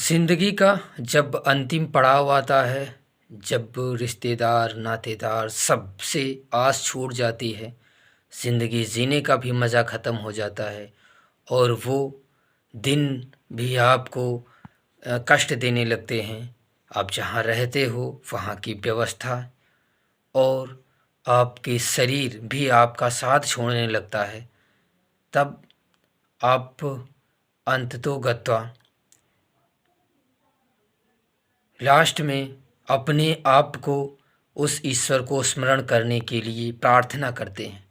ज़िंदगी का जब अंतिम पड़ाव आता है, जब रिश्तेदार, नातेदार सबसे आस छूट जाती है, ज़िंदगी जीने का भी मज़ा ख़त्म हो जाता है और वो दिन भी आपको कष्ट देने लगते हैं। आप जहाँ रहते हो वहाँ की व्यवस्था और आपके शरीर भी आपका साथ छोड़ने लगता है। तब आप अंततोगत्वा लास्ट में अपने आप को उस ईश्वर को स्मरण करने के लिए प्रार्थना करते हैं,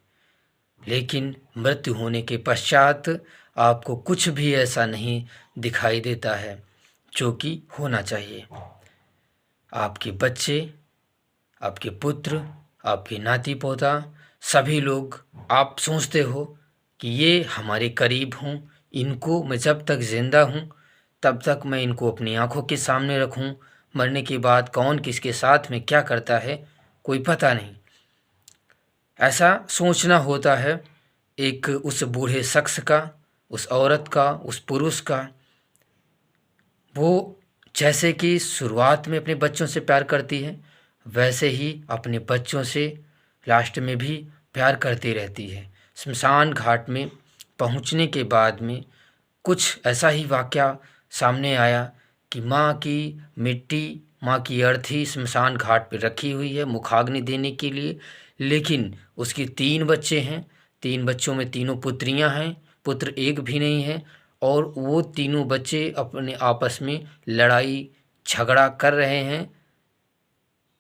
लेकिन मृत्यु होने के पश्चात आपको कुछ भी ऐसा नहीं दिखाई देता है जो कि होना चाहिए। आपके बच्चे, आपके पुत्र, आपके नाती पोता, सभी लोग आप सोचते हो कि ये हमारे करीब हों, इनको मैं जब तक ज़िंदा हूँ तब तक मैं इनको अपनी आँखों के सामने रखूँ। मरने के बाद कौन किसके साथ में क्या करता है कोई पता नहीं। ऐसा सोचना होता है एक उस बूढ़े शख्स का, उस औरत का, उस पुरुष का। वो जैसे कि शुरुआत में अपने बच्चों से प्यार करती है, वैसे ही अपने बच्चों से लास्ट में भी प्यार करती रहती है। शमशान घाट में पहुंचने के बाद में कुछ ऐसा ही वाक़या सामने आया कि माँ की मिट्टी, माँ की अर्थी शमशान घाट पे रखी हुई है मुखाग्नि देने के लिए, लेकिन उसके 3 बच्चे हैं, 3 बच्चों में तीनों पुत्रियाँ हैं, पुत्र एक भी नहीं है और वो तीनों बच्चे अपने आपस में लड़ाई झगड़ा कर रहे हैं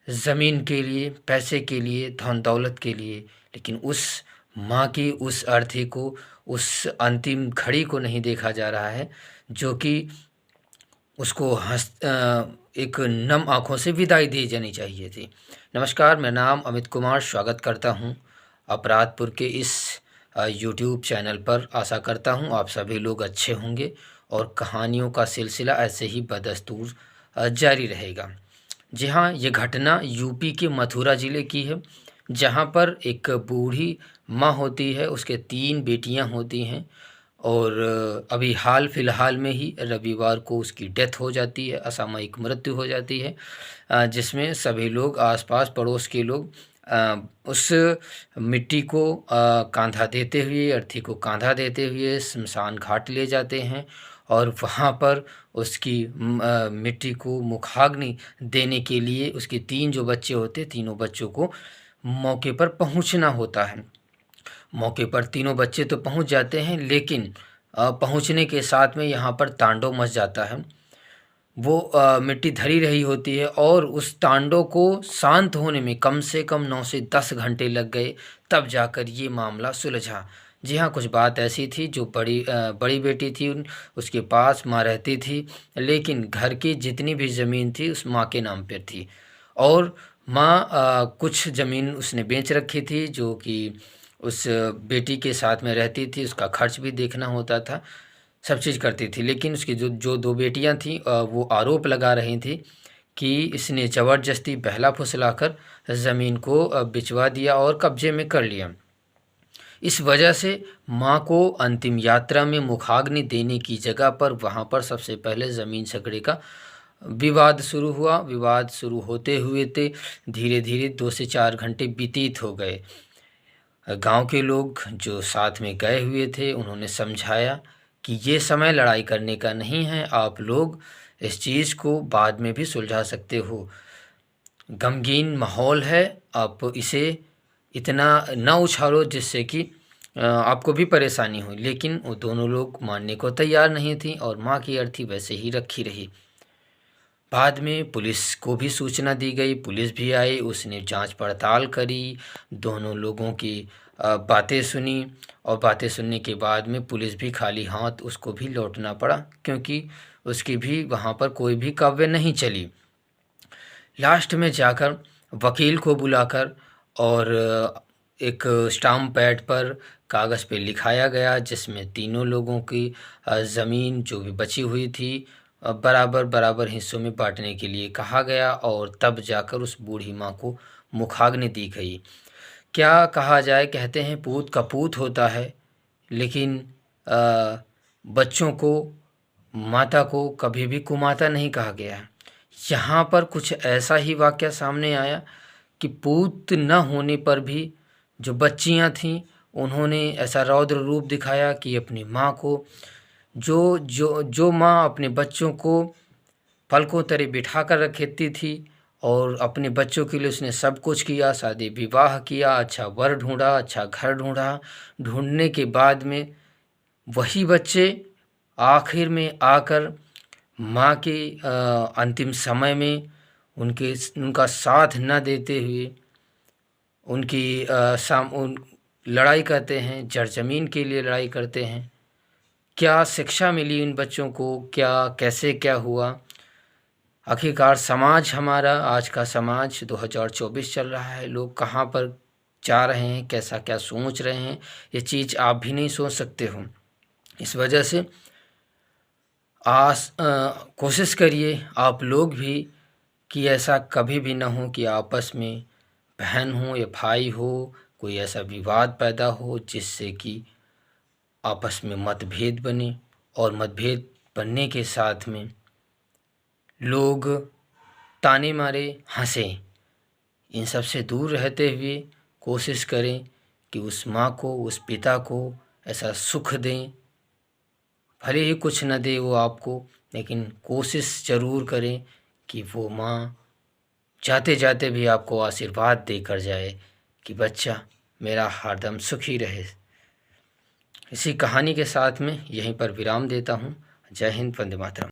ज़मीन के लिए, पैसे के लिए, धन दौलत के लिए। लेकिन उस माँ की उस अर्थी को, उस अंतिम घड़ी को नहीं देखा जा रहा है जो कि उसको एक नम आँखों से विदाई दी जानी चाहिए थी। नमस्कार, मेरा नाम अमित कुमार, स्वागत करता हूँ अपराधपुर के इस यूट्यूब चैनल पर। आशा करता हूँ आप सभी लोग अच्छे होंगे और कहानियों का सिलसिला ऐसे ही बदस्तूर जारी रहेगा। जी हाँ, ये घटना यूपी के मथुरा ज़िले की है, जहाँ पर एक बूढ़ी माँ होती है, उसके 3 बेटियाँ होती हैं और अभी हाल फिलहाल में ही रविवार को उसकी डेथ हो जाती है, असामयिक मृत्यु हो जाती है, जिसमें सभी लोग आसपास पड़ोस के लोग उस मिट्टी को कांधा देते हुए, अर्थी को कांधा देते हुए शमशान घाट ले जाते हैं और वहाँ पर उसकी मिट्टी को मुखाग्नि देने के लिए उसके 3 जो बच्चे होते, तीनों बच्चों को मौके पर पहुँचना होता है। मौके पर तीनों बच्चे तो पहुंच जाते हैं, लेकिन पहुंचने के साथ में यहाँ पर तांडव मच जाता है। वो मिट्टी धरी रही होती है और उस तांडव को शांत होने में कम से कम 9 से 10 घंटे लग गए, तब जाकर ये मामला सुलझा। जी हाँ, कुछ बात ऐसी थी जो बड़ी बेटी थी, उसके पास माँ रहती थी, लेकिन घर की जितनी भी ज़मीन थी उस माँ के नाम पर थी और माँ कुछ ज़मीन उसने बेच रखी थी जो कि उस बेटी के साथ में रहती थी, उसका खर्च भी देखना होता था, सब चीज़ करती थी। लेकिन उसकी जो जो 2 बेटियां थीं वो आरोप लगा रही थी कि इसने ज़बरदस्ती बहला फुसलाकर ज़मीन को बिचवा दिया और कब्जे में कर लिया। इस वजह से माँ को अंतिम यात्रा में मुखाग्नि देने की जगह पर वहाँ पर सबसे पहले ज़मीन झगड़े का विवाद शुरू हुआ। विवाद शुरू होते हुए धीरे धीरे 2 से 4 घंटे व्यतीत हो गए। गांव के लोग जो साथ में गए हुए थे उन्होंने समझाया कि ये समय लड़ाई करने का नहीं है, आप लोग इस चीज़ को बाद में भी सुलझा सकते हो, गमगीन माहौल है, आप इसे इतना न उछालो जिससे कि आपको भी परेशानी हुई। लेकिन वो दोनों लोग मानने को तैयार नहीं थी और माँ की अर्थी वैसे ही रखी रही। बाद में पुलिस को भी सूचना दी गई, पुलिस भी आई, उसने जांच पड़ताल करी, दोनों लोगों की बातें सुनी और बातें सुनने के बाद में पुलिस भी खाली हाथ उसको भी लौटना पड़ा, क्योंकि उसकी भी वहाँ पर कोई भी काव्य नहीं चली। लास्ट में जाकर वकील को बुलाकर और एक स्टाम्प पैड पर कागज़ पे लिखाया गया, जिसमें तीनों लोगों की ज़मीन जो भी बची हुई थी बराबर बराबर हिस्सों में बांटने के लिए कहा गया और तब जाकर उस बूढ़ी माँ को मुखाग्नि दी गई। क्या कहा जाए, कहते हैं पूत का पूत होता है, लेकिन बच्चों को माता को कभी भी कुमाता नहीं कहा गया है। यहाँ पर कुछ ऐसा ही वाक़या सामने आया कि पूत न होने पर भी जो बच्चियाँ थीं उन्होंने ऐसा रौद्र रूप दिखाया कि अपनी माँ को जो माँ अपने बच्चों को पलकों तले बिठा कर रखती थी और अपने बच्चों के लिए उसने सब कुछ किया, शादी विवाह किया, अच्छा वर ढूंढा, अच्छा घर ढूंढा, ढूंढने के बाद में वही बच्चे आखिर में आकर माँ के अंतिम समय में उनका साथ न देते हुए उनकी लड़ाई करते हैं, जर ज़मीन के लिए लड़ाई करते हैं। क्या शिक्षा मिली इन बच्चों को, कैसे क्या हुआ? आखिरकार समाज हमारा, आज का समाज 2024 चल रहा है, लोग कहाँ पर जा रहे हैं, कैसा क्या सोच रहे हैं, ये चीज़ आप भी नहीं सोच सकते हो। इस वजह से कोशिश करिए आप लोग भी कि ऐसा कभी भी ना हो कि आपस में बहन हो या भाई हो कोई ऐसा विवाद पैदा हो जिससे कि आपस में मतभेद बने, और मतभेद बनने के साथ में लोग ताने मारे हंसें। इन सब से दूर रहते हुए कोशिश करें कि उस माँ को, उस पिता को ऐसा सुख दें, भले ही कुछ न दे वो आपको, लेकिन कोशिश ज़रूर करें कि वो माँ जाते जाते भी आपको आशीर्वाद देकर जाए कि बच्चा मेरा हरदम सुखी रहे। इसी कहानी के साथ में यहीं पर विराम देता हूँ। जय हिंद, वंदे मातरम।